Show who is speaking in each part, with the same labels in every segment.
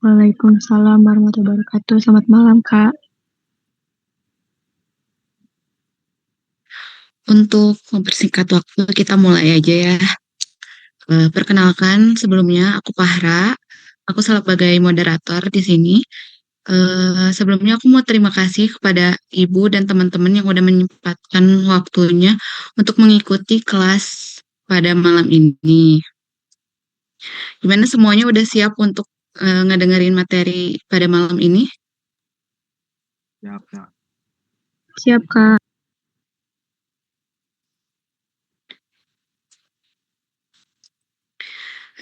Speaker 1: Waalaikumsalam warahmatullahi wabarakatuh. Selamat malam, Kak.
Speaker 2: Untuk mempersingkat waktu, kita mulai aja ya. Perkenalkan, sebelumnya aku Fahra. Aku sebagai moderator di sini. Sebelumnya aku mau terima kasih kepada Ibu dan teman-teman yang udah menyempatkan waktunya untuk mengikuti kelas pada malam ini. Gimana semuanya udah siap untuk ngedengerin materi pada malam ini?
Speaker 3: Siap, Kak.
Speaker 1: Siap, Kak.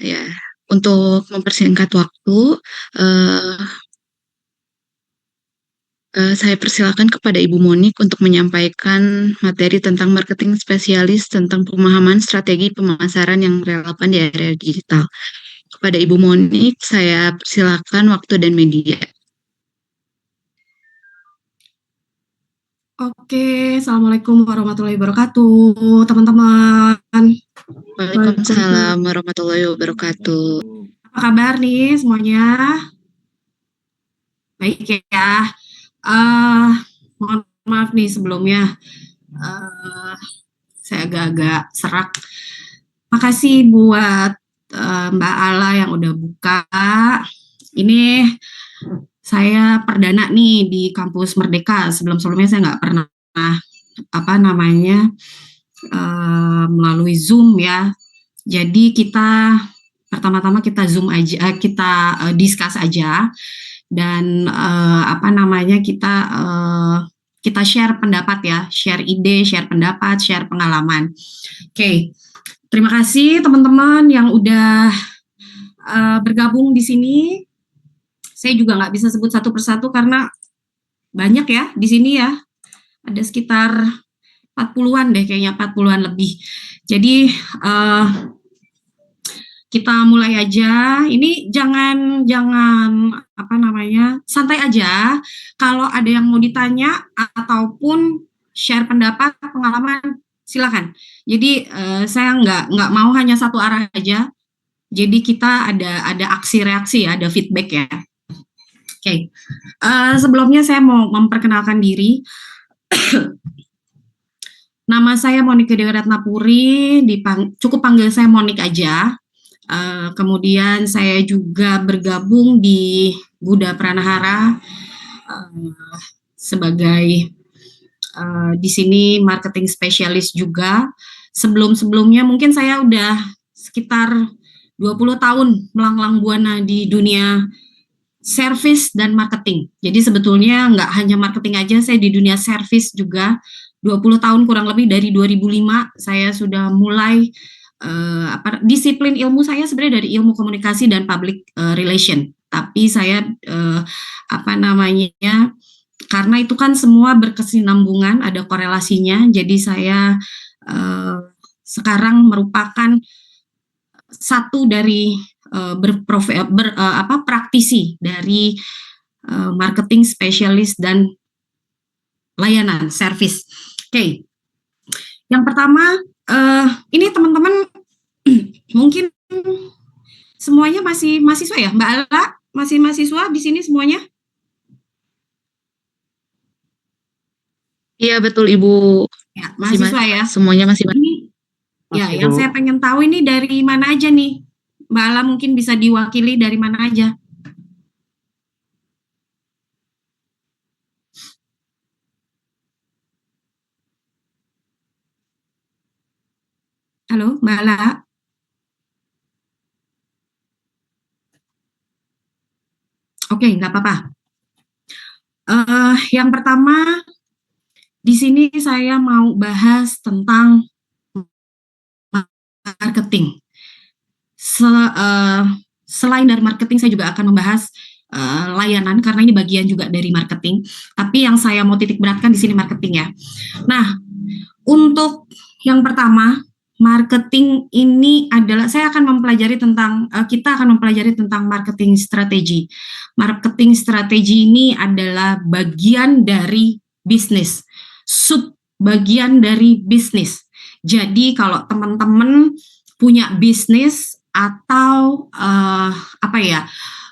Speaker 2: Ya, untuk mempersingkat waktu, eh, saya persilakan kepada Ibu Monik untuk menyampaikan materi tentang marketing spesialis tentang pemahaman strategi pemasaran yang relevan di area digital. Kepada Ibu Monik, saya persilakan waktu dan media.
Speaker 4: Oke, Assalamualaikum warahmatullahi wabarakatuh, teman-teman.
Speaker 2: Waalaikumsalam warahmatullahi wabarakatuh.
Speaker 4: Apa kabar nih semuanya? Baik ya. Mohon maaf nih sebelumnya, saya agak-agak serak. Makasih buat Mbak Ala yang udah buka. Ini saya perdana nih di kampus Merdeka. Sebelum-sebelumnya saya nggak pernah melalui Zoom ya. Jadi kita pertama-tama kita Zoom aja, kita discuss aja dan kita share pendapat ya, share ide, share pendapat, share pengalaman. Oke. Terima kasih teman-teman yang udah bergabung di sini. Saya juga nggak bisa sebut satu persatu karena banyak ya di sini ya. Ada sekitar 40-an deh kayaknya, 40-an lebih. Jadi kita mulai aja. Ini jangan santai aja. Kalau ada yang mau ditanya ataupun share pendapat, pengalaman, silakan. Jadi saya nggak mau hanya satu arah aja. Jadi kita ada aksi reaksi ya, ada feedback ya. Oke. Sebelumnya saya mau memperkenalkan diri. Nama saya Monika Dewi Ratnapuri, cukup panggil saya Monik aja. Kemudian saya juga bergabung di Buddha Pranahara sebagai di sini marketing spesialis juga. Sebelum-sebelumnya mungkin saya udah sekitar 20 tahun melanglang buana di dunia service dan marketing. Jadi sebetulnya nggak hanya marketing aja, saya di dunia service juga. 20 tahun kurang lebih dari 2005 saya sudah mulai disiplin ilmu saya sebenarnya dari ilmu komunikasi dan public relation. Tapi saya karena itu kan semua berkesinambungan, ada korelasinya. Jadi saya sekarang merupakan satu dari praktisi dari marketing spesialis dan layanan service. Oke. Yang pertama, ini teman-teman mungkin semuanya masih mahasiswa ya, Mbak Ala? Masih mahasiswa di sini semuanya?
Speaker 2: Iya betul Ibu.
Speaker 4: Ya, mahasiswa ya.
Speaker 2: Semuanya masih.
Speaker 4: Ini, ya, yang saya pengen tahu ini dari mana aja nih, Mbak Ala mungkin bisa diwakili dari mana aja? Halo, Mbak Ala. Oke, nggak apa-apa. Yang pertama, di sini saya mau bahas tentang marketing. Selain dari marketing, saya juga akan membahas layanan karena ini bagian juga dari marketing. Tapi yang saya mau titik beratkan di sini marketing ya. Nah, untuk yang pertama, marketing ini adalah kita akan mempelajari tentang marketing strategi. Marketing strategi ini adalah bagian dari bisnis, sub bagian dari bisnis. Jadi kalau teman-teman punya bisnis atau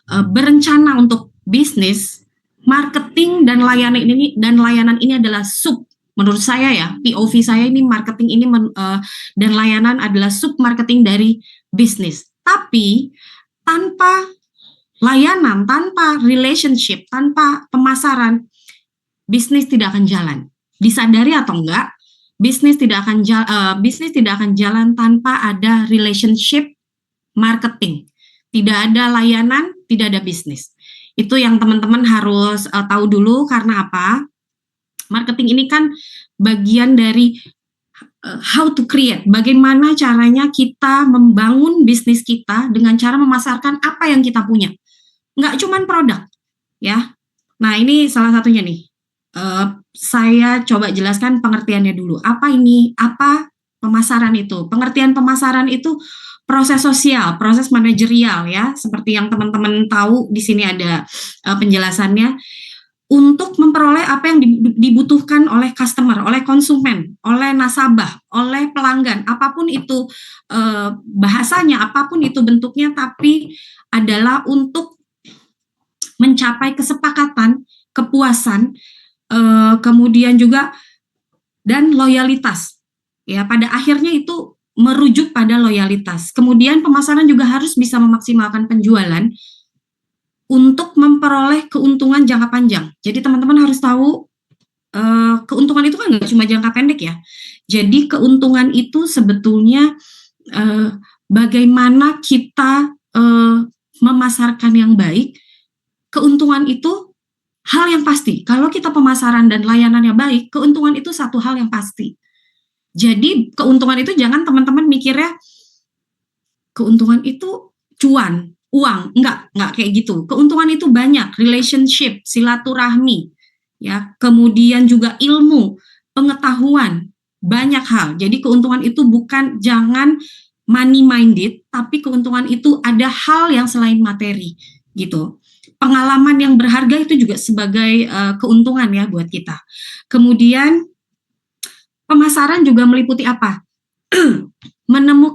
Speaker 4: berencana untuk bisnis, marketing dan layanan ini adalah menurut saya ya, POV saya ini marketing ini dan layanan adalah sub marketing dari bisnis. Tapi tanpa layanan, tanpa relationship, tanpa pemasaran, bisnis tidak akan jalan. Disadari atau enggak, bisnis tidak akan jalan tanpa ada relationship marketing. Tidak ada layanan, tidak ada bisnis. Itu yang teman-teman harus tahu dulu. Karena apa? Marketing ini kan bagian dari how to create. Bagaimana caranya kita membangun bisnis kita dengan cara memasarkan apa yang kita punya. Nggak cuma produk, ya. Nah, ini salah satunya nih. Saya coba jelaskan pengertiannya dulu. Apa pemasaran itu? Pengertian pemasaran itu proses sosial, proses manajerial ya. Seperti yang teman-teman tahu di sini ada penjelasannya. Untuk memperoleh apa yang dibutuhkan oleh customer, oleh konsumen, oleh nasabah, oleh pelanggan, apapun itu bahasanya, apapun itu bentuknya, tapi adalah untuk mencapai kesepakatan, kepuasan, kemudian juga dan loyalitas. Ya, pada akhirnya itu merujuk pada loyalitas. Kemudian pemasaran juga harus bisa memaksimalkan penjualan untuk memperoleh keuntungan jangka panjang. Jadi teman-teman harus tahu keuntungan itu kan nggak cuma jangka pendek ya. Jadi keuntungan itu sebetulnya bagaimana kita memasarkan yang baik. Keuntungan itu hal yang pasti. Kalau kita pemasaran dan layanannya baik, keuntungan itu satu hal yang pasti. Jadi keuntungan itu jangan teman-teman mikirnya keuntungan itu cuan, uang, enggak kayak gitu. Keuntungan itu banyak, relationship, silaturahmi, ya, kemudian juga ilmu, pengetahuan, banyak hal. Jadi keuntungan itu jangan money minded, tapi keuntungan itu ada hal yang selain materi, gitu. Pengalaman yang berharga itu juga sebagai keuntungan ya buat kita. Kemudian pemasaran juga meliputi apa?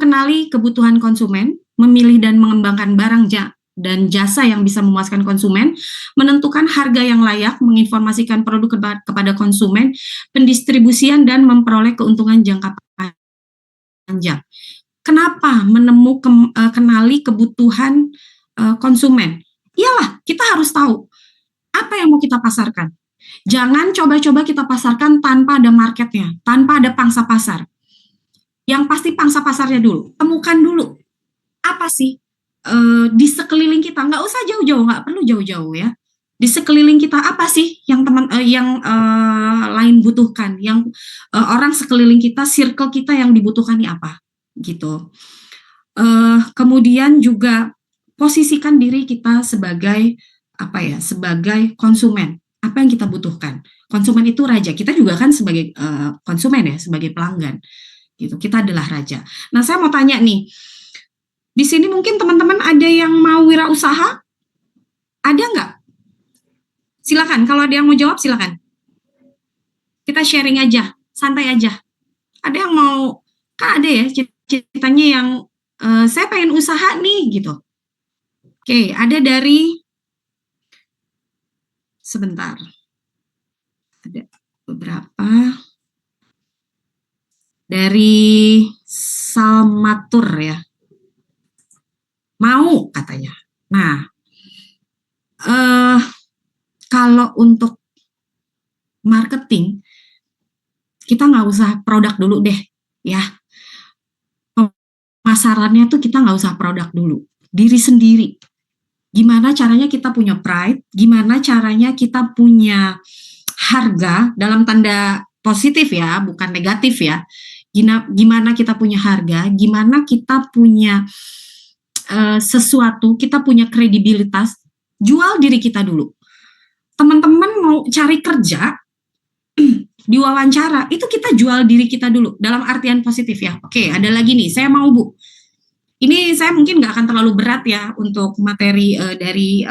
Speaker 4: Kenali kebutuhan konsumen, memilih dan mengembangkan barang dan jasa yang bisa memuaskan konsumen, menentukan harga yang layak, menginformasikan produk kepada konsumen, pendistribusian dan memperoleh keuntungan jangka panjang. Kenapa kenali kebutuhan konsumen? Iyalah, kita harus tahu apa yang mau kita pasarkan. Jangan coba-coba kita pasarkan tanpa ada marketnya, tanpa ada pangsa pasar. Yang pasti pangsa pasarnya dulu, temukan dulu apa sih di sekeliling kita. Nggak usah jauh-jauh, nggak perlu jauh-jauh ya. Di sekeliling kita apa sih yang lain butuhkan, yang orang sekeliling kita, circle kita yang dibutuhkan apa, gitu. Kemudian juga posisikan diri kita sebagai sebagai konsumen. Apa yang kita butuhkan? Konsumen itu raja. Kita juga kan sebagai konsumen ya, sebagai pelanggan. Gitu. Kita adalah raja. Nah, saya mau tanya nih. Di sini mungkin teman-teman ada yang mau wirausaha? Ada nggak? Silakan. Kalau ada yang mau jawab, silakan. Kita sharing aja, santai aja. Ada yang mau? Kan ada ya ceritanya yang saya pengen usaha nih, gitu. Oke, ada dari sebentar. Ada beberapa. Dari Salmatur ya. Mau katanya. Nah, kalau untuk marketing, kita nggak usah produk dulu deh, ya. Pemasarannya tuh kita nggak usah produk dulu. Diri sendiri. Gimana caranya kita punya pride, gimana caranya kita punya harga, dalam tanda positif ya, bukan negatif ya. Gimana kita punya harga, gimana kita punya sesuatu, kita punya kredibilitas, jual diri kita dulu. Teman-teman mau cari kerja, diwawancara, itu kita jual diri kita dulu, dalam artian positif ya. Oke, ada lagi nih, saya mau Bu. Ini saya mungkin nggak akan terlalu berat ya untuk materi dari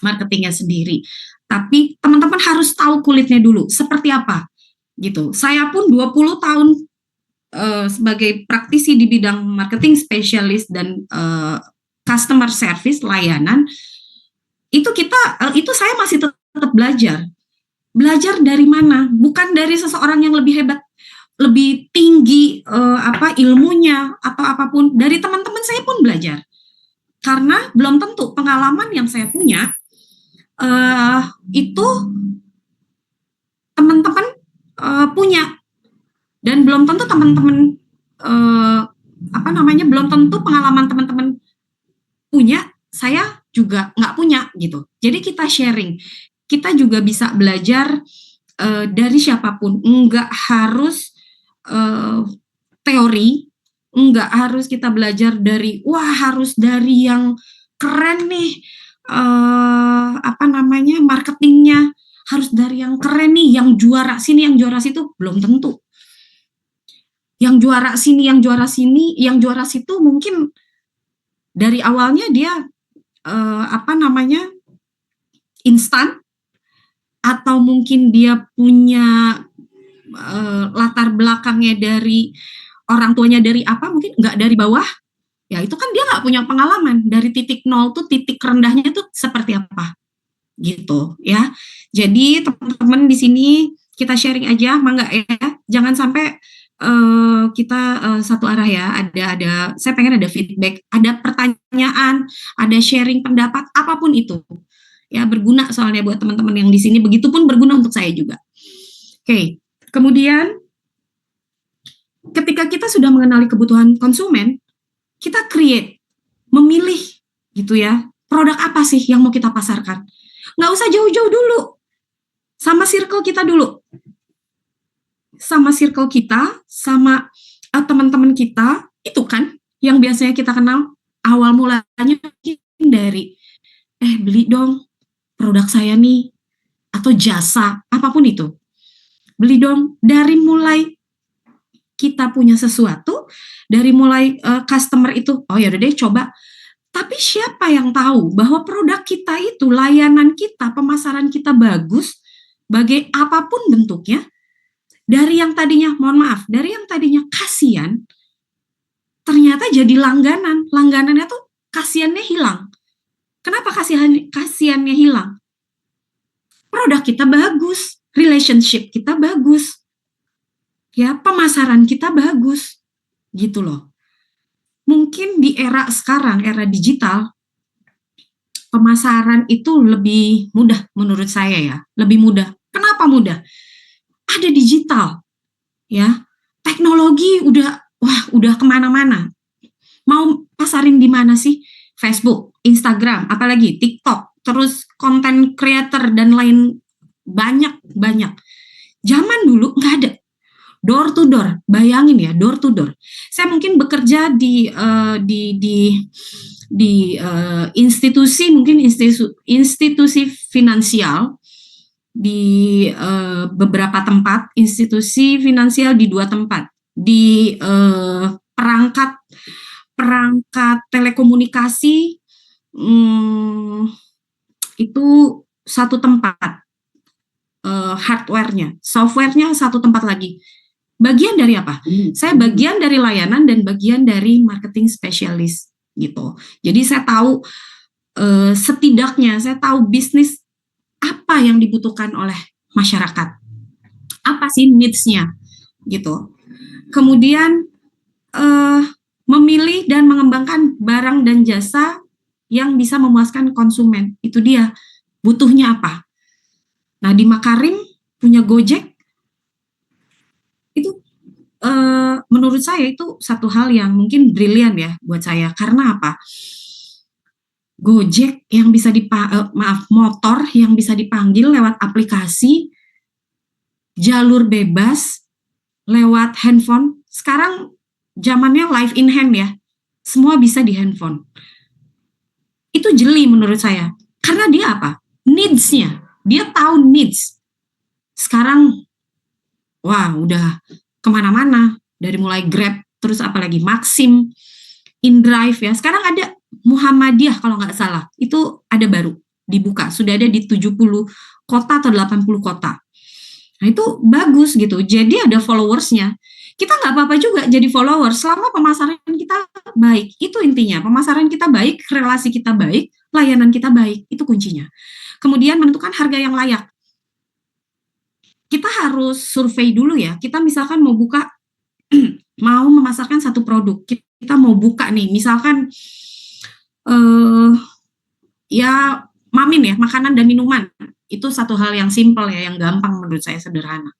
Speaker 4: marketingnya sendiri. Tapi teman-teman harus tahu kulitnya dulu, seperti apa. Gitu. Saya pun 20 tahun sebagai praktisi di bidang marketing spesialis dan customer service, layanan, itu saya masih tetap belajar. Belajar dari mana? Bukan dari seseorang yang lebih hebat, lebih tinggi ilmunya atau apapun. Dari teman-teman saya pun belajar. Karena belum tentu pengalaman yang saya punya itu teman-teman punya, dan belum tentu teman-teman belum tentu pengalaman teman-teman punya, saya juga nggak punya gitu. Jadi kita sharing, kita juga bisa belajar dari siapapun, nggak harus teori, nggak harus kita belajar dari harus dari yang keren nih, marketingnya harus dari yang keren nih, yang juara sini, yang juara situ, belum tentu. Yang juara sini, yang juara sini, yang juara situ mungkin dari awalnya dia instan, atau mungkin dia punya latar belakangnya dari orang tuanya dari mungkin nggak dari bawah, ya itu kan dia nggak punya pengalaman dari titik nol tuh, titik rendahnya tuh seperti apa gitu ya. Jadi teman-teman di sini kita sharing aja, mangga ya, jangan sampai kita satu arah ya. Ada saya pengen ada feedback, ada pertanyaan, ada sharing pendapat, apapun itu ya, berguna soalnya buat teman-teman yang di sini, begitupun berguna untuk saya juga. Oke, kemudian ketika kita sudah mengenali kebutuhan konsumen, kita memilih gitu ya, produk apa sih yang mau kita pasarkan. Nggak usah jauh-jauh dulu, sama circle kita dulu. Sama circle kita, sama teman-teman kita, itu kan yang biasanya kita kenal, awal mulanya dari, beli dong produk saya nih, atau jasa, apapun itu. Beli dong, dari mulai kita punya sesuatu, dari mulai customer itu, oh ya udah deh coba. Tapi siapa yang tahu bahwa produk kita itu, layanan kita, pemasaran kita bagus, bagai apapun bentuknya, dari yang tadinya, mohon maaf, dari yang tadinya kasihan, ternyata jadi langganan. Langganannya tuh kasihannya hilang. Kenapa kasihannya hilang? Produk kita bagus, relationship kita bagus, ya, pemasaran kita bagus, gitu loh. Mungkin di era sekarang, era digital, pemasaran itu lebih mudah menurut saya ya, lebih mudah. Kenapa mudah? Ada digital, ya, teknologi udah kemana-mana. Mau pasarin di mana sih? Facebook, Instagram, apalagi TikTok, terus konten creator dan lain, banyak. Zaman dulu nggak ada. Door to door, bayangin ya, door to door. Saya mungkin bekerja di institusi, mungkin institusi finansial di beberapa tempat, institusi finansial di 2 tempat, di perangkat telekomunikasi itu 1 tempat, hardware-nya, software-nya 1 tempat lagi. Bagian dari apa? Saya bagian dari layanan dan bagian dari marketing spesialis gitu. Jadi saya tahu setidaknya saya tahu bisnis apa yang dibutuhkan oleh masyarakat. Apa sih needs-nya gitu. Kemudian memilih dan mengembangkan barang dan jasa yang bisa memuaskan konsumen. Itu dia, butuhnya apa. Nah, di Makarim punya Gojek, itu menurut saya itu satu hal yang mungkin brilian ya buat saya. Karena apa? Gojek yang bisa motor yang bisa dipanggil lewat aplikasi, jalur bebas lewat handphone. Sekarang zamannya live in hand ya, semua bisa di handphone. Itu jeli menurut saya. Karena dia apa? Needs-nya. Dia tahu needs. Sekarang udah kemana-mana, dari mulai Grab, terus apalagi Maxim, InDrive ya. Sekarang ada Muhammadiyah kalau nggak salah, itu ada baru dibuka, sudah ada di 70 kota atau 80 kota. Nah itu bagus gitu, jadi ada followersnya. kita nggak apa-apa juga jadi follower selama pemasaran kita baik. Itu intinya, pemasaran kita baik, relasi kita baik, layanan kita baik, itu kuncinya. Kemudian menentukan harga yang layak. Kita harus survei dulu ya, kita misalkan mau buka, mau memasarkan satu produk, kita mau buka nih, misalkan ya mamin ya, makanan dan minuman, itu satu hal yang simpel ya, yang gampang menurut saya, sederhana.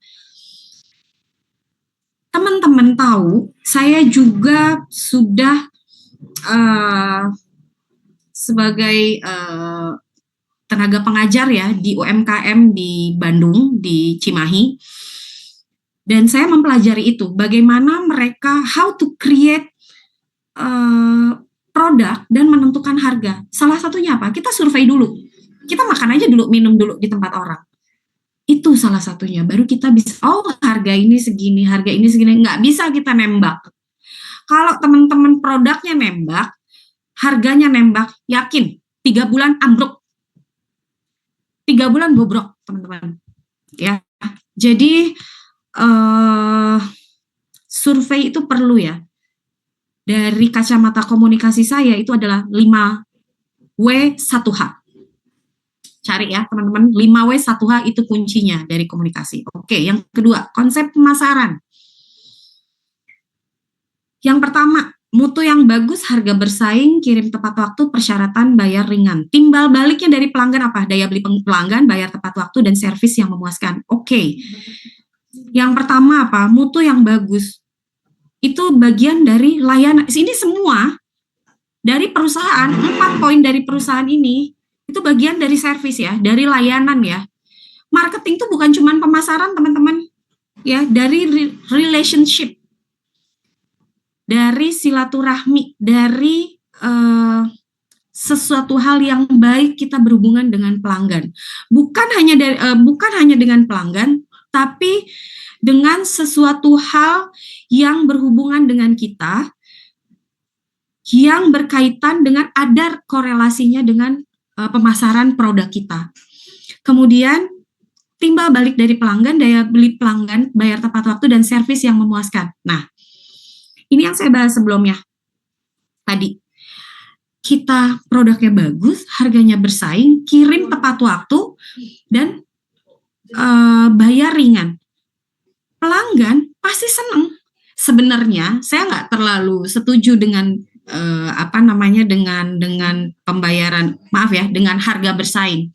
Speaker 4: Teman-teman tahu, saya juga sudah sebagai tenaga pengajar ya di UMKM di Bandung, di Cimahi, dan saya mempelajari itu, bagaimana mereka how to create produk dan menentukan harga. Salah satunya apa? Kita survei dulu, kita makan aja dulu, minum dulu di tempat orang. Itu salah satunya, baru kita bisa, oh harga ini segini, harga ini segini. Nggak bisa kita nembak. Kalau teman-teman produknya nembak, harganya nembak, yakin 3 bulan ambruk, 3 bulan bobrok teman-teman. Ya, jadi survei itu perlu ya. Dari kacamata komunikasi saya itu adalah 5W1H. Cari ya teman-teman, 5W1H itu kuncinya dari komunikasi. Oke, yang kedua, konsep pemasaran. Yang pertama, mutu yang bagus, harga bersaing, kirim tepat waktu, persyaratan bayar ringan. Timbal baliknya dari pelanggan apa? Daya beli pelanggan, bayar tepat waktu, dan servis yang memuaskan. Oke. Yang pertama apa? Mutu yang bagus. Itu bagian dari layanan. Ini semua dari perusahaan, 4 poin dari perusahaan ini, itu bagian dari servis ya, dari layanan ya. Marketing itu bukan cuma pemasaran teman-teman, ya, dari relationship, dari silaturahmi, dari sesuatu hal yang baik kita berhubungan dengan pelanggan. Bukan hanya dengan pelanggan, tapi dengan sesuatu hal yang berhubungan dengan kita, yang berkaitan dengan, ada korelasinya dengan pemasaran produk kita. Kemudian timbal balik dari pelanggan, daya beli pelanggan, bayar tepat waktu, dan servis yang memuaskan. Nah, ini yang saya bahas sebelumnya tadi. Kita produknya bagus, harganya bersaing, kirim tepat waktu, dan bayar ringan. Pelanggan pasti senang. Sebenarnya saya nggak terlalu setuju dengan dengan pembayaran, maaf ya, dengan harga bersaing.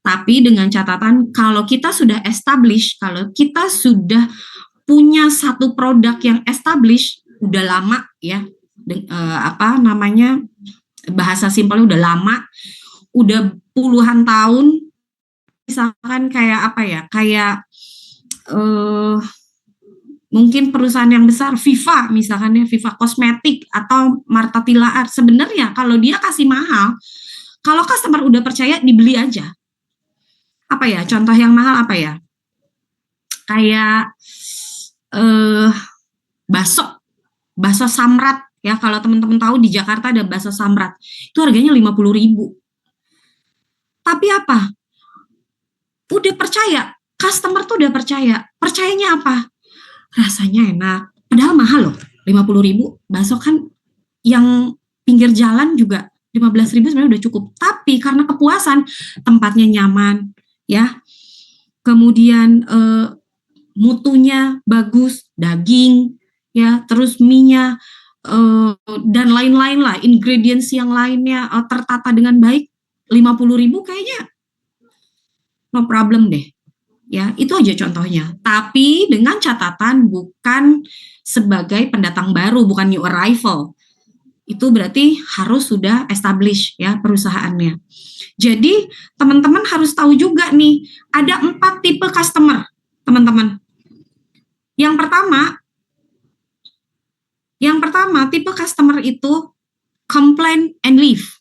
Speaker 4: Tapi dengan catatan, kalau kita sudah establish, kalau kita sudah punya satu produk yang establish, udah lama ya, bahasa simpelnya udah lama, udah puluhan tahun, misalkan kayak mungkin perusahaan yang besar, Viva misalkan ya, Viva Kosmetik atau Marta Tilaar, sebenarnya kalau dia kasih mahal, kalau customer udah percaya, dibeli aja. Apa ya, contoh yang mahal apa ya? Kayak bakso Samrat ya, kalau teman-teman tahu di Jakarta ada bakso Samrat, itu harganya 50.000. Tapi apa? Udah percaya, customer tuh udah percaya. Percayanya apa? Rasanya enak, padahal mahal loh, 50.000. Bakso kan yang pinggir jalan juga 15.000 sebenarnya udah cukup. Tapi karena kepuasan, tempatnya nyaman, ya. Kemudian mutunya bagus, daging, ya, terus mie-nya dan lain-lain lah, ingredients yang lainnya tertata dengan baik, 50.000 kayaknya no problem deh. Ya, itu aja contohnya. Tapi dengan catatan bukan sebagai pendatang baru, bukan new arrival. Itu berarti harus sudah establish ya perusahaannya. Jadi teman-teman harus tahu juga nih, ada 4 tipe customer, teman-teman. Yang pertama tipe customer itu complain and leave.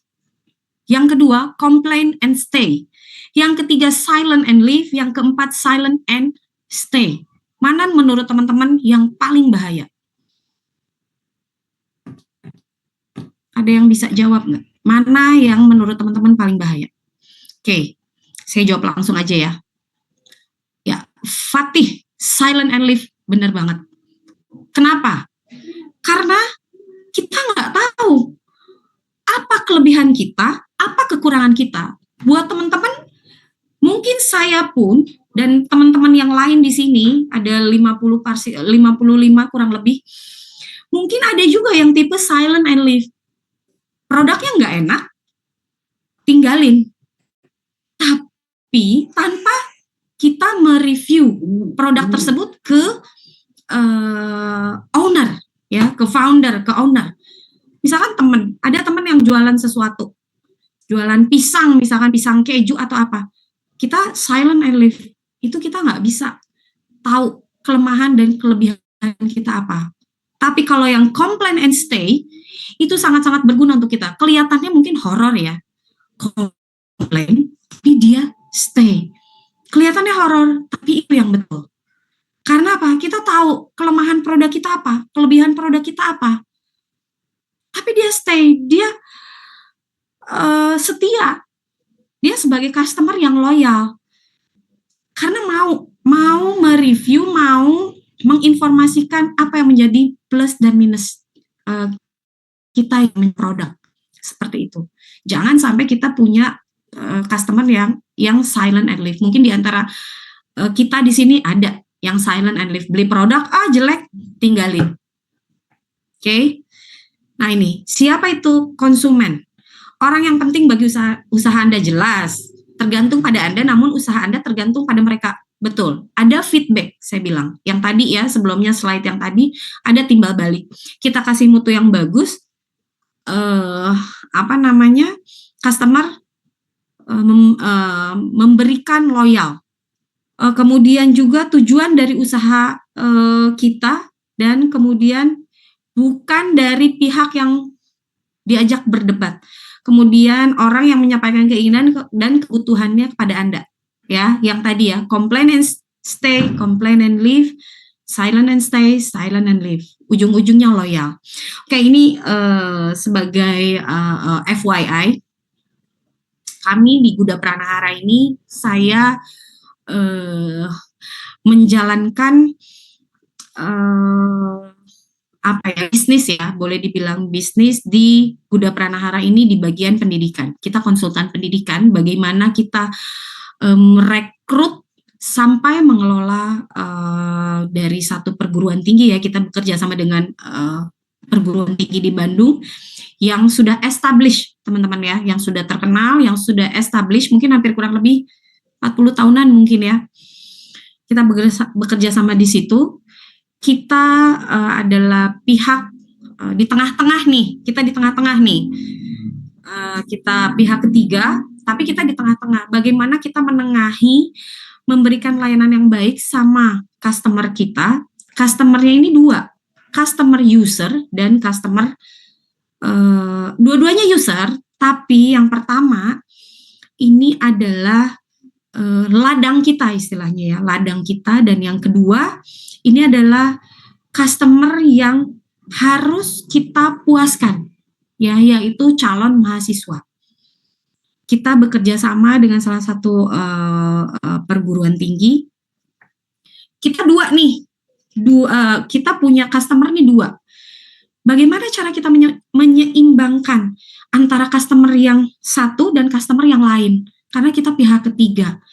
Speaker 4: Yang kedua, complain and stay. Yang ketiga, silent and leave. Yang keempat, silent and stay. Mana menurut teman-teman yang paling bahaya? Ada yang bisa jawab nggak? Mana yang menurut teman-teman paling bahaya? Oke, saya jawab langsung aja ya. Ya, Fatih, silent and leave, benar banget. Kenapa? Karena kita nggak tahu apa kelebihan kita, apa kekurangan kita. Buat teman-teman, mungkin saya pun dan teman-teman yang lain di sini ada 55 kurang lebih. Mungkin ada juga yang tipe silent and leave. Produknya nggak enak, tinggalin. Tapi tanpa kita mereview produk tersebut ke owner, ya, ke founder, ke owner. Misalkan ada teman yang jualan sesuatu, jualan pisang, misalkan pisang keju atau apa. Kita silent and leave, itu kita nggak bisa tahu kelemahan dan kelebihan kita apa. Tapi kalau yang complain and stay, itu sangat-sangat berguna untuk kita. Kelihatannya mungkin horor ya, komplain, tapi dia stay. Kelihatannya horor, tapi itu yang betul. Karena apa? Kita tahu kelemahan produk kita apa, kelebihan produk kita apa. Tapi dia stay, dia setia. Dia sebagai customer yang loyal. Karena mau mereview, mau menginformasikan apa yang menjadi plus dan minus kita yang produk. Seperti itu. Jangan sampai kita punya customer yang silent and leave. Mungkin di antara kita di sini ada yang silent and leave, beli produk, jelek, tinggalin. Oke. Nah ini, siapa itu konsumen? Orang yang penting bagi usaha Anda jelas, tergantung pada Anda, namun usaha Anda tergantung pada mereka. Betul, ada feedback, saya bilang. Yang tadi ya, sebelumnya slide yang tadi, ada timbal balik. Kita kasih mutu yang bagus, customer memberikan loyal. Kemudian juga tujuan dari usaha kita, dan kemudian bukan dari pihak yang diajak berdebat. Kemudian orang yang menyampaikan keinginan dan kebutuhannya kepada Anda. Ya, yang tadi ya, complain and stay, complain and leave, silent and stay, silent and leave. Ujung-ujungnya loyal. Oke, ini sebagai FYI, kami di Guda Pranahara ini, saya menjalankan bisnis ya, boleh dibilang bisnis di Guda Pranahara ini di bagian pendidikan. Kita konsultan pendidikan, bagaimana kita merekrut sampai mengelola dari satu perguruan tinggi ya, kita bekerja sama dengan perguruan tinggi di Bandung yang sudah established, teman-teman ya, yang sudah terkenal, yang sudah established, mungkin hampir kurang lebih 40 tahunan mungkin ya. Kita bekerja sama di situ. Kita adalah pihak di tengah-tengah nih, kita di tengah-tengah nih, kita pihak ketiga, tapi kita di tengah-tengah. Bagaimana kita menengahi, memberikan layanan yang baik sama customer kita. Customernya ini dua, customer user dan customer, dua-duanya user, tapi yang pertama ini adalah ladang kita istilahnya ya, ladang kita, dan yang kedua ini adalah customer yang harus kita puaskan, ya, yaitu calon mahasiswa. Kita bekerja sama dengan salah satu perguruan tinggi. Kita kita punya customer nih dua. Bagaimana cara kita menyeimbangkan antara customer yang satu dan customer yang lain? Karena kita pihak ketiga.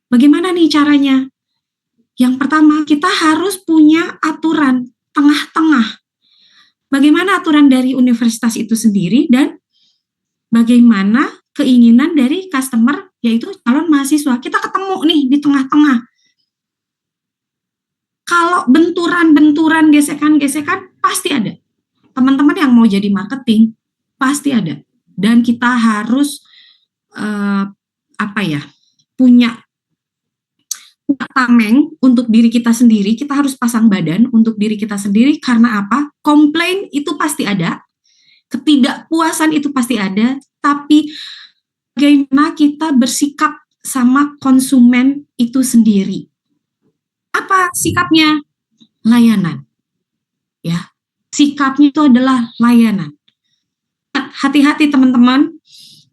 Speaker 4: Bagaimana nih caranya? Yang pertama, kita harus punya aturan tengah-tengah. Bagaimana aturan dari universitas itu sendiri dan bagaimana keinginan dari customer, yaitu calon mahasiswa. Kita ketemu nih di tengah-tengah. Kalau benturan-benturan, gesekan-gesekan, pasti ada. Teman-teman yang mau jadi marketing, pasti ada. Dan kita harus punya tameng untuk diri kita sendiri. Kita harus pasang badan untuk diri kita sendiri. Karena apa? Komplain itu pasti ada, ketidakpuasan itu pasti ada, tapi bagaimana kita bersikap sama konsumen itu sendiri. Apa sikapnya? Layanan. Ya, sikapnya itu adalah layanan. Hati-hati teman-teman.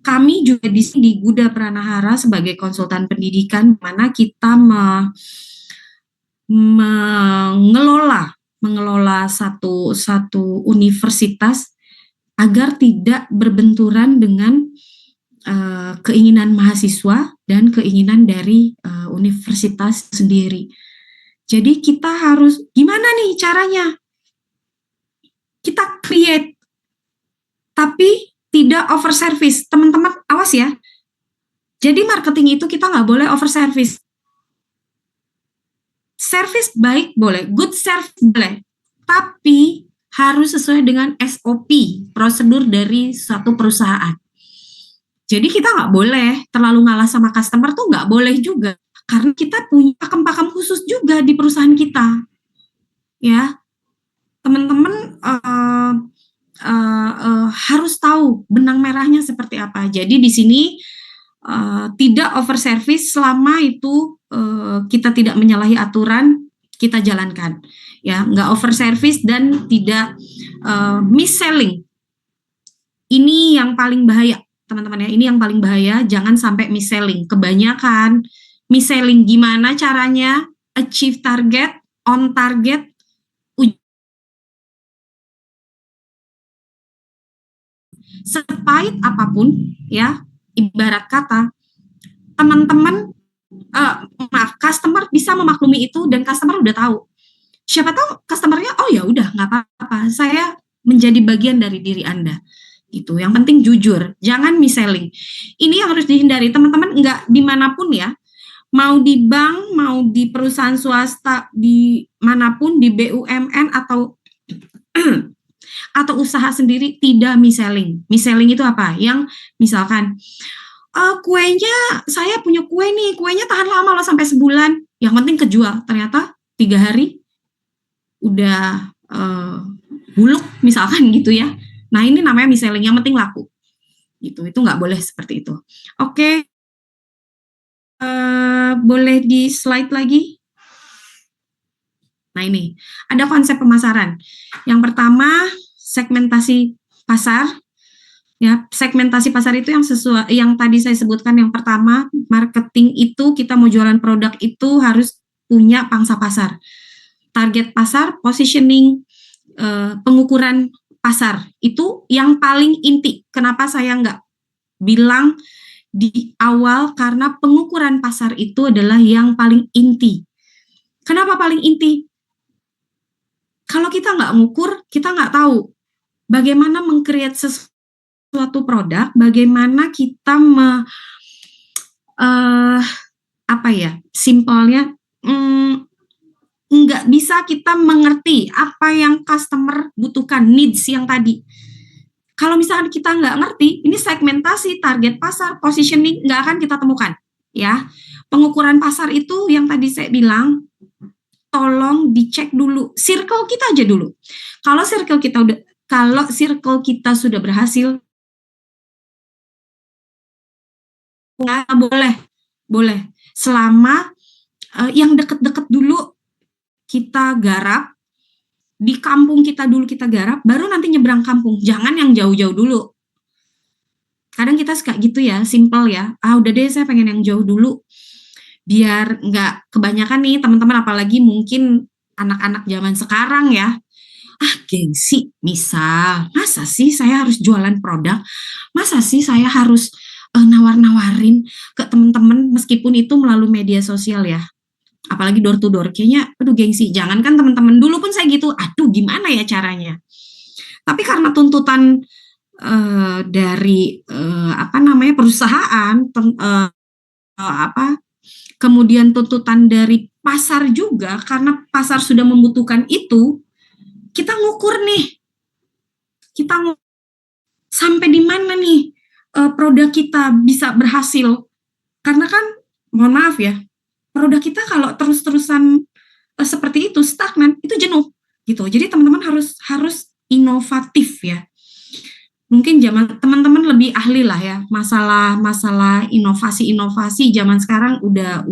Speaker 4: Kami juga di sini di Guda Pranahara sebagai konsultan pendidikan, mana kita mengelola mengelola satu universitas agar tidak berbenturan dengan keinginan mahasiswa dan keinginan dari universitas sendiri. Jadi kita harus gimana nih caranya? Kita create, tapi tidak over service. Teman-teman awas ya. Jadi marketing itu kita nggak boleh over service. Service baik boleh, good service boleh, tapi harus sesuai dengan SOP, prosedur dari suatu perusahaan. Jadi kita nggak boleh terlalu ngalah sama customer tuh nggak boleh juga. Karena kita punya pakem-pakem khusus juga di perusahaan kita. Ya, teman-teman harus tahu benang merahnya seperti apa. Jadi di sini tidak over service selama itu kita tidak menyalahi aturan, kita jalankan. Ya, nggak over service dan tidak mis-selling. Ini yang paling bahaya, teman-teman ya. Ini yang paling bahaya, jangan sampai mis-selling. Kebanyakan mis-selling, gimana caranya achieve target, on target, sepahit apapun ya, ibarat kata teman-teman customer bisa memaklumi itu dan customer udah tahu. Siapa tahu customernya oh ya udah nggak apa-apa, saya menjadi bagian dari diri Anda. Gitu. Yang penting jujur, jangan mis-selling. Ini yang harus dihindari teman-teman, nggak dimanapun ya. Mau di bank, mau di perusahaan swasta, di manapun, di BUMN atau usaha sendiri, tidak mis-selling. Mis-selling itu apa? Yang misalkan, kuenya, saya punya kue nih, kuenya tahan lama loh sampai sebulan, yang penting kejual. Ternyata 3 hari udah buluk misalkan gitu ya. Nah ini namanya mis-selling, yang penting laku. Gitu, itu nggak boleh seperti itu. Oke. Boleh di slide lagi? Nah ini, ada konsep pemasaran. Yang pertama, segmentasi pasar. Ya, segmentasi pasar itu yang sesuai, yang tadi saya sebutkan yang pertama, marketing itu kita mau jualan produk itu harus punya pangsa pasar. Target pasar, positioning, pengukuran pasar. Itu yang paling inti. Kenapa saya nggak bilang di awal, karena pengukuran pasar itu adalah yang paling inti. Kenapa paling inti? Kalau kita nggak ngukur, kita nggak tahu bagaimana meng-create sesuatu produk, bagaimana kita simpelnya nggak bisa kita mengerti apa yang customer butuhkan, needs yang tadi. Kalau misalkan kita nggak ngerti, ini segmentasi, target pasar, positioning, nggak akan kita temukan. Ya, pengukuran pasar itu yang tadi saya bilang, tolong dicek dulu, circle kita aja dulu. Kalau circle kita sudah berhasil, nggak boleh. Selama yang deket-deket dulu kita garap, di kampung kita dulu kita garap, baru nanti nyebrang kampung. Jangan yang jauh-jauh dulu. Kadang kita suka gitu ya, simple ya. Udah deh saya pengen yang jauh dulu. Biar nggak kebanyakan nih teman-teman, apalagi mungkin anak-anak zaman sekarang ya. Gengsi, misal. Masa sih saya harus jualan produk? Masa sih saya harus nawar-nawarin ke teman-teman meskipun itu melalui media sosial ya. Apalagi door to door, kayaknya aduh gengsi. Jangankan teman-teman, dulu pun saya gitu, gimana ya caranya. Tapi karena tuntutan dari perusahaan, kemudian tuntutan dari pasar juga, karena pasar sudah membutuhkan itu, kita ngukur nih, sampai di mana nih produk kita bisa berhasil. Karena kan, mohon maaf ya, produk kita kalau terus-terusan seperti itu stagnan, itu jenuh gitu. Jadi teman-teman harus inovatif ya. Mungkin zaman teman-teman lebih ahli lah ya, masalah inovasi zaman sekarang udah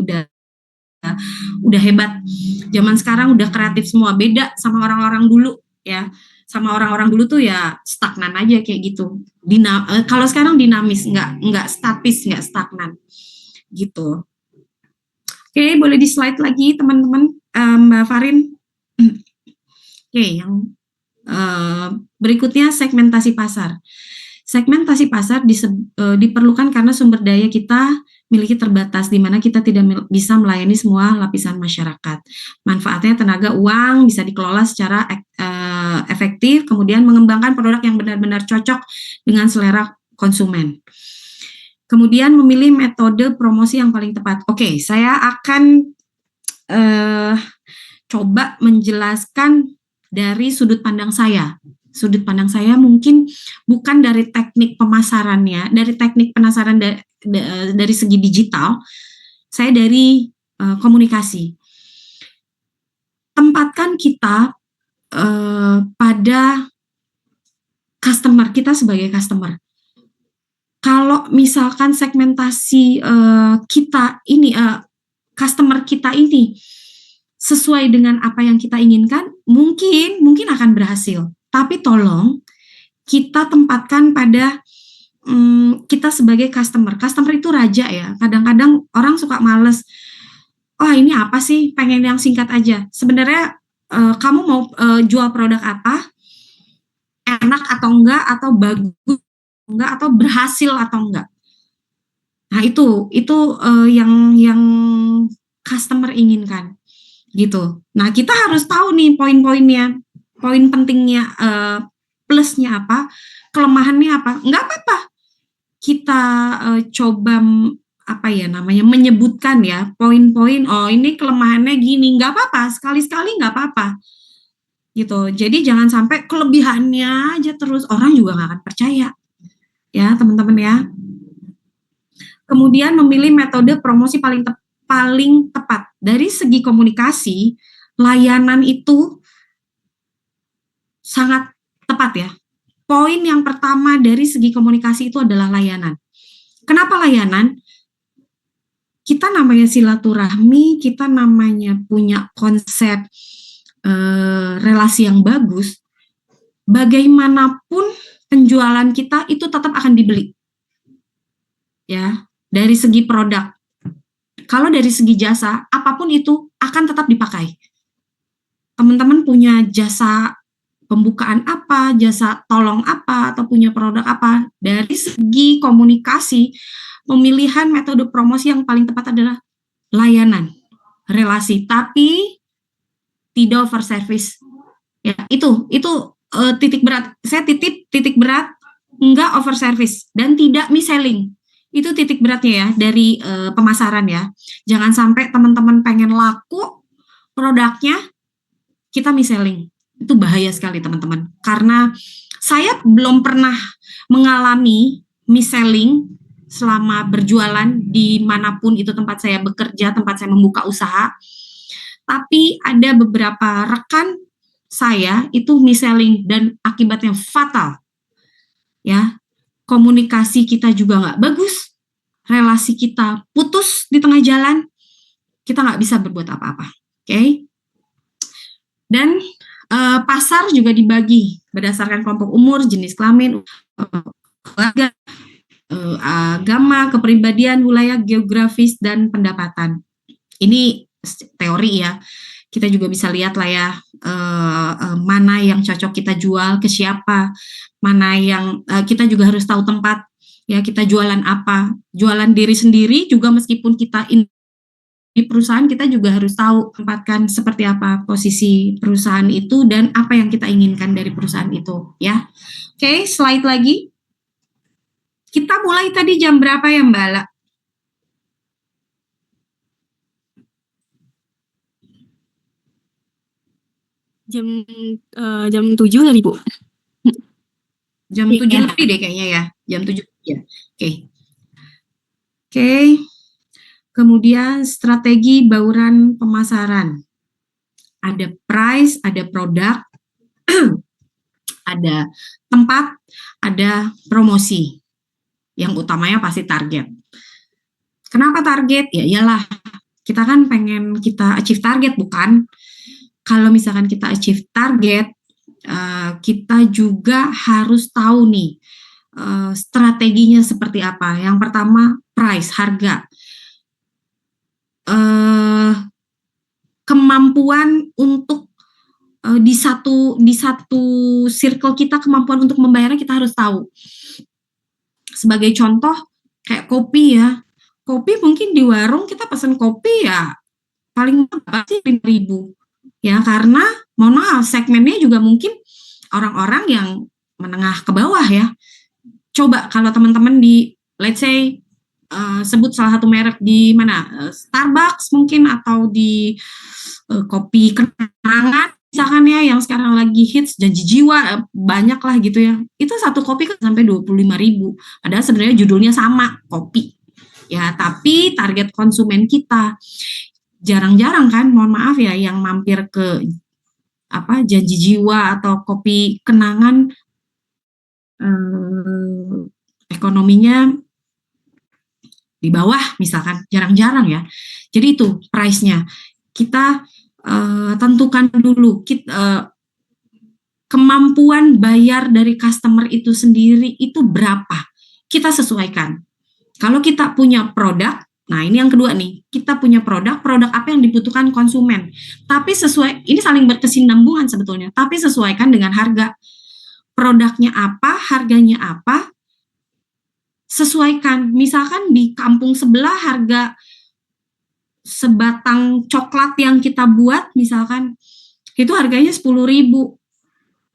Speaker 4: hebat. Zaman sekarang udah kreatif semua, beda sama orang-orang dulu ya. Sama orang-orang dulu tuh ya stagnan aja kayak gitu. Kalau sekarang dinamis, nggak statis, nggak stagnan gitu. Oke, boleh di slide lagi teman-teman, Mbak Farin. Oke, yang berikutnya segmentasi pasar. Segmentasi pasar diperlukan karena sumber daya kita miliki terbatas, di mana kita tidak bisa melayani semua lapisan masyarakat. Manfaatnya tenaga uang bisa dikelola secara efektif, kemudian mengembangkan produk yang benar-benar cocok dengan selera konsumen. Kemudian memilih metode promosi yang paling tepat. Oke, saya akan coba menjelaskan dari sudut pandang saya. Sudut pandang saya mungkin bukan dari teknik pemasarannya, dari teknik penasaran dari segi digital, saya dari komunikasi. Tempatkan kita pada customer, kita sebagai customer. Kalau misalkan segmentasi kita ini, customer kita ini sesuai dengan apa yang kita inginkan, mungkin akan berhasil. Tapi tolong kita tempatkan pada kita sebagai customer. Customer itu raja ya. Kadang-kadang orang suka males. Oh ini apa sih? Pengen yang singkat aja. Sebenarnya kamu mau jual produk apa? Enak atau enggak? Atau bagus enggak? Atau berhasil atau enggak? Nah itu yang customer inginkan. Gitu. Nah kita harus tahu nih poin-poinnya. Poin pentingnya, plusnya apa, kelemahannya apa, nggak apa-apa. Kita coba menyebutkan ya poin-poin. Oh ini kelemahannya gini, nggak apa-apa. Sekali-sekali nggak apa-apa. Gitu. Jadi jangan sampai kelebihannya aja terus, orang juga nggak akan percaya. Ya teman-teman ya. Kemudian memilih metode promosi paling tepat dari segi komunikasi. Layanan itu sangat tepat ya. Poin yang pertama dari segi komunikasi itu adalah layanan. Kenapa layanan? Kita namanya silaturahmi, kita namanya punya konsep relasi yang bagus. Bagaimanapun penjualan kita itu tetap akan dibeli. Ya, dari segi produk. Kalau dari segi jasa, apapun itu akan tetap dipakai. Teman-teman punya jasa pembukaan apa, jasa tolong apa, atau punya produk apa. Dari segi komunikasi, pemilihan metode promosi yang paling tepat adalah layanan, relasi, tapi tidak over service. Ya, itu titik berat. Saya titik berat, enggak over service dan tidak mis-selling. Itu titik beratnya ya dari pemasaran ya. Jangan sampai teman-teman pengen laku produknya, kita mis-selling. Itu bahaya sekali teman-teman, karena saya belum pernah mengalami mis-selling selama berjualan dimanapun itu tempat saya bekerja, tempat saya membuka usaha. Tapi ada beberapa rekan saya itu mis-selling dan akibatnya fatal. Ya, komunikasi kita juga nggak bagus, relasi kita putus di tengah jalan, kita nggak bisa berbuat apa-apa. Oke? Dan pasar juga dibagi berdasarkan kelompok umur, jenis kelamin, keluarga, agama, kepribadian, wilayah geografis, dan pendapatan. Ini teori ya. Kita juga bisa lihat lah ya mana yang cocok kita jual ke siapa, mana yang kita juga harus tahu tempat ya, kita jualan apa. Jualan diri sendiri juga meskipun kita di perusahaan, kita juga harus tahu tempatkan seperti apa posisi perusahaan itu dan apa yang kita inginkan dari perusahaan itu ya. Oke, slide lagi. Kita mulai tadi jam berapa ya Mbak Ala?
Speaker 5: Jam 7 tadi Bu.
Speaker 4: Jam 7 lebih deh kayaknya ya. Jam 7 ya. Oke. Kemudian strategi bauran pemasaran. Ada price, ada produk, ada tempat, ada promosi. Yang utamanya pasti target. Kenapa target? Ya iyalah, kita kan pengen kita achieve target, bukan? Kalau misalkan kita achieve target, kita juga harus tahu nih strateginya seperti apa. Yang pertama, price, harga. Kemampuan untuk di satu circle kita kemampuan untuk membayarnya kita harus tahu. Sebagai contoh kayak kopi ya. Kopi mungkin di warung kita pesan kopi ya paling berapa sih 5.000. Ya karena mohon maaf segmennya juga mungkin orang-orang yang menengah ke bawah ya. Coba kalau teman-teman di let's say sebut salah satu merek di mana Starbucks mungkin atau di kopi kenangan misalkan ya yang sekarang lagi hits Janji Jiwa banyak lah gitu ya. Itu satu kopi kan sampai 25.000. Padahal sebenarnya judulnya sama, kopi. Ya, tapi target konsumen kita jarang-jarang kan, mohon maaf ya yang mampir ke Janji Jiwa atau kopi kenangan ekonominya di bawah misalkan, jarang-jarang ya. Jadi itu price-nya. Kita tentukan dulu kemampuan bayar dari customer itu sendiri itu berapa. Kita sesuaikan. Kalau kita punya produk, nah ini yang kedua nih, kita punya produk apa yang dibutuhkan konsumen. Tapi ini saling berkesinambungan sebetulnya, tapi sesuaikan dengan harga. Produknya apa, harganya apa, sesuaikan. Misalkan di kampung sebelah harga sebatang coklat yang kita buat misalkan itu harganya 10.000,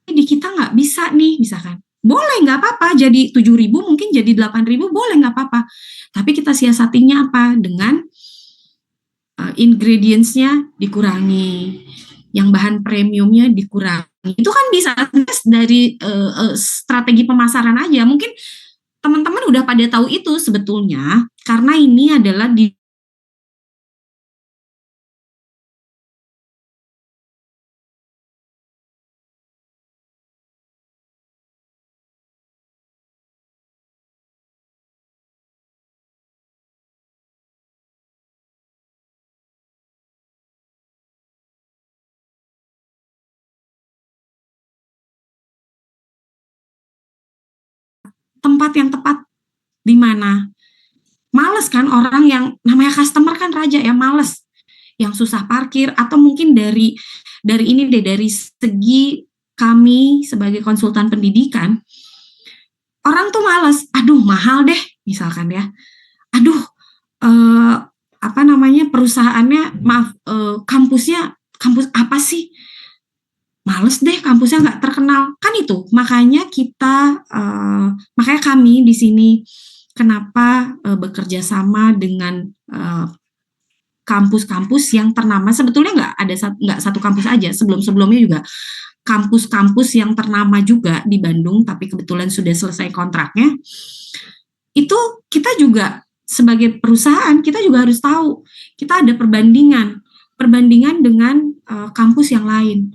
Speaker 4: di kita nggak bisa nih misalkan, boleh nggak apa-apa jadi 7.000 mungkin jadi 8.000 boleh nggak apa-apa, tapi kita siasatinya apa dengan ingredients-nya dikurangi, yang bahan premiumnya dikurangi, itu kan bisa dari strategi pemasaran aja. Mungkin teman-teman udah pada tahu itu sebetulnya karena ini adalah di tempat yang tepat di mana. Males kan orang yang namanya customer kan raja ya, males. Yang susah parkir atau mungkin dari segi kami sebagai konsultan pendidikan, orang tuh males, aduh mahal deh misalkan ya. Aduh perusahaannya kampusnya kampus apa sih? Males deh kampusnya nggak terkenal kan itu. Makanya kami di sini kenapa bekerja sama dengan kampus-kampus yang ternama. Sebetulnya nggak satu kampus aja, sebelumnya juga kampus-kampus yang ternama juga di Bandung, tapi kebetulan sudah selesai kontraknya. Itu kita juga sebagai perusahaan kita juga harus tahu kita ada perbandingan dengan kampus yang lain.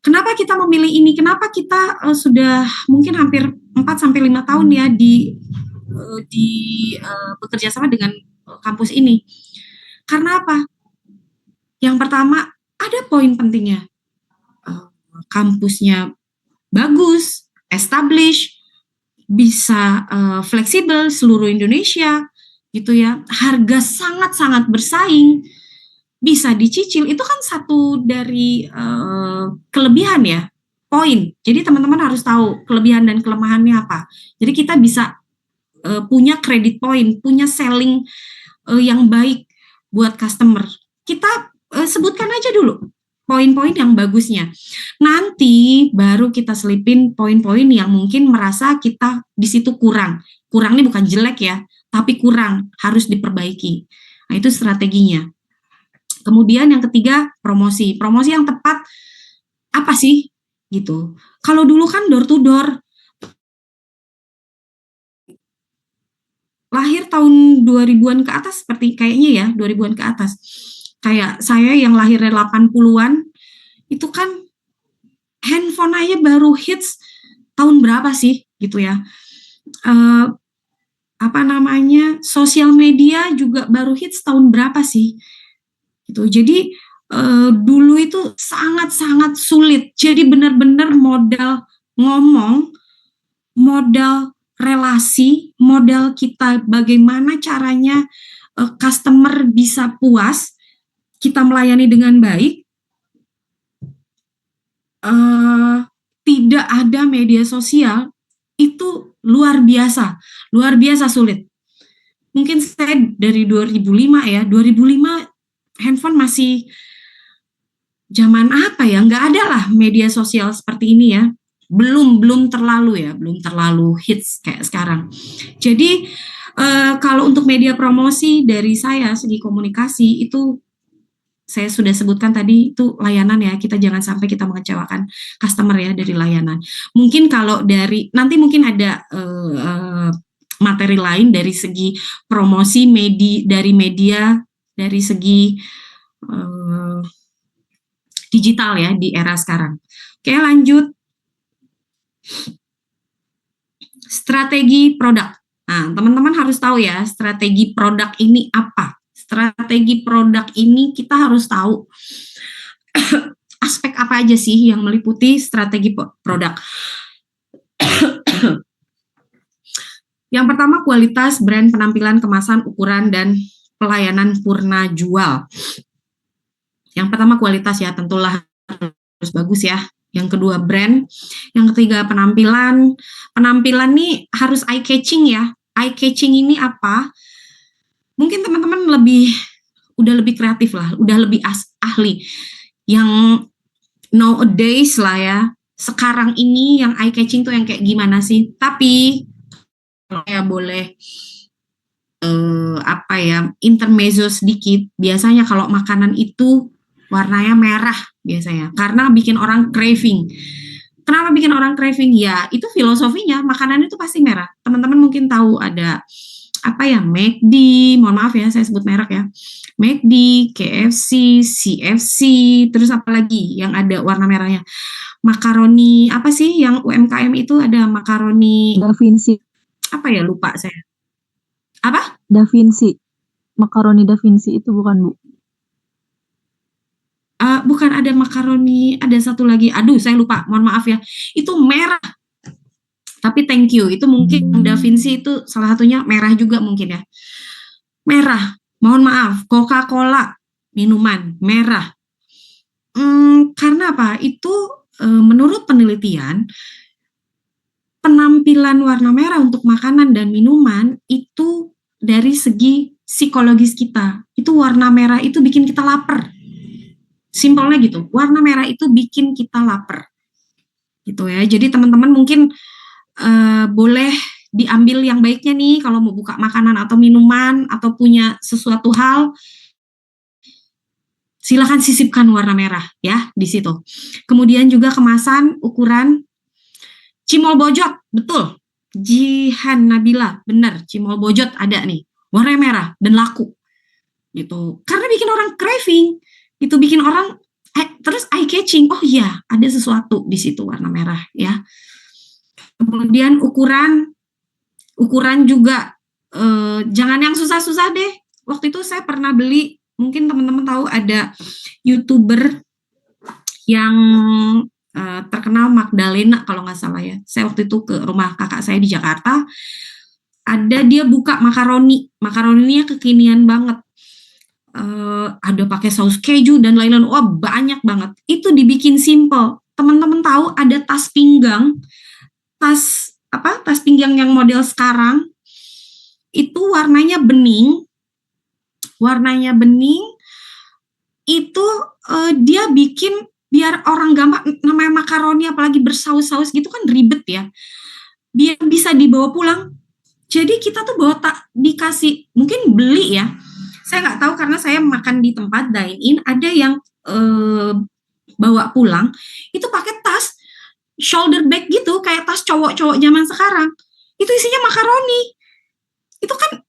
Speaker 4: Kenapa kita memilih ini? Kenapa kita sudah mungkin hampir 4-5 tahun ya bekerja sama dengan kampus ini? Karena apa? Yang pertama, ada poin pentingnya. Kampusnya bagus, established, bisa fleksibel seluruh Indonesia, gitu ya. Harga sangat-sangat bersaing, bisa dicicil, itu kan satu dari kelebihan ya, poin. Jadi teman-teman harus tahu kelebihan dan kelemahannya apa. Jadi kita bisa punya credit point, punya selling yang baik buat customer. Kita sebutkan aja dulu poin-poin yang bagusnya. Nanti baru kita selipin poin-poin yang mungkin merasa kita di situ kurang. Kurang ini bukan jelek ya, tapi kurang, harus diperbaiki. Nah, itu strateginya. Kemudian yang ketiga, promosi. Promosi yang tepat apa sih? Gitu. Kalau dulu kan door to door. Lahir tahun 2000-an ke atas seperti kayaknya ya, 2000-an ke atas. Kayak saya yang lahirnya 80-an, itu kan handphone aja baru hits tahun berapa sih gitu ya. Sosial media juga baru hits tahun berapa sih? Gitu. Jadi dulu itu sangat-sangat sulit. Jadi benar-benar modal ngomong, modal relasi, modal kita bagaimana caranya customer bisa puas, kita melayani dengan baik. eh, tidak ada media sosial itu luar biasa sulit. Mungkin saya dari 2005 ya, 2005 handphone masih zaman apa ya, nggak ada lah media sosial seperti ini ya. Belum terlalu hits kayak sekarang. Jadi kalau untuk media promosi dari saya segi komunikasi itu saya sudah sebutkan tadi itu layanan ya, kita jangan sampai kita mengecewakan customer ya dari layanan. Mungkin kalau dari nanti mungkin ada materi lain dari segi promosi media dari segi digital ya di era sekarang. Oke, lanjut. Strategi produk. Nah, teman-teman harus tahu ya, strategi produk ini apa. Strategi produk ini kita harus tahu aspek apa aja sih yang meliputi strategi produk. Yang pertama, kualitas, brand, penampilan, kemasan, ukuran, dan pelayanan purna jual. Yang pertama kualitas ya, tentulah harus bagus ya. Yang kedua brand, yang ketiga penampilan. Penampilan nih harus eye catching ya. Eye catching ini apa? Mungkin teman-teman udah lebih kreatif lah, udah lebih ahli. Yang nowadays lah ya, sekarang ini yang eye catching tuh yang kayak gimana sih? Tapi kalau ya boleh intermezzo sedikit. Biasanya kalau makanan itu warnanya merah biasanya, karena bikin orang craving. Kenapa bikin orang craving? Ya, itu filosofinya, makanan itu pasti merah. Teman-teman mungkin tahu ada McD, mohon maaf ya saya sebut merek ya. McD, KFC, CFC, terus apa lagi yang ada warna merahnya? Makaroni, apa sih yang UMKM itu ada makaroni
Speaker 1: Da Vinci.
Speaker 4: Apa ya, lupa saya. Apa?
Speaker 1: Da Vinci. Makaroni Da Vinci itu bukan, Bu?
Speaker 4: Bukan, ada makaroni, ada satu lagi. Aduh, saya lupa, mohon maaf ya. Itu merah. Tapi thank you, itu mungkin Da Vinci itu salah satunya merah juga mungkin ya. Merah, mohon maaf, Coca-Cola, minuman, merah. Karena apa? Itu menurut penelitian, penampilan warna merah untuk makanan dan minuman itu dari segi psikologis kita. Itu warna merah itu bikin kita lapar. Simpelnya gitu, warna merah itu bikin kita lapar. Gitu ya, jadi teman-teman mungkin boleh diambil yang baiknya nih kalau mau buka makanan atau minuman atau punya sesuatu hal, silakan sisipkan warna merah ya di situ. Kemudian juga kemasan, ukuran, cimol bojot, betul. Jihan Nabila, benar, cimol bojot ada nih, warna merah dan laku. Gitu. Karena bikin orang craving, itu bikin orang terus eye catching. Oh iya, ada sesuatu di situ warna merah ya. Kemudian ukuran juga jangan yang susah-susah deh. Waktu itu saya pernah beli, mungkin teman-teman tahu ada YouTuber yang terkenal, Magdalena kalau nggak salah ya. Saya waktu itu ke rumah kakak saya di Jakarta, ada dia buka makaroninya kekinian banget. Ada pakai saus keju dan lain-lain. Wah, banyak banget. Itu dibikin simple. Teman-teman tahu ada tas pinggang yang model sekarang itu warnanya bening itu dia bikin biar orang gampang, namanya makaroni apalagi bersaus-saus gitu kan ribet ya, biar bisa dibawa pulang. Jadi kita tuh dikasih, mungkin beli ya, saya nggak tahu karena saya makan di tempat dine in, ada yang bawa pulang itu pakai tas shoulder bag gitu, kayak tas cowok-cowok zaman sekarang. Itu isinya makaroni. Itu kan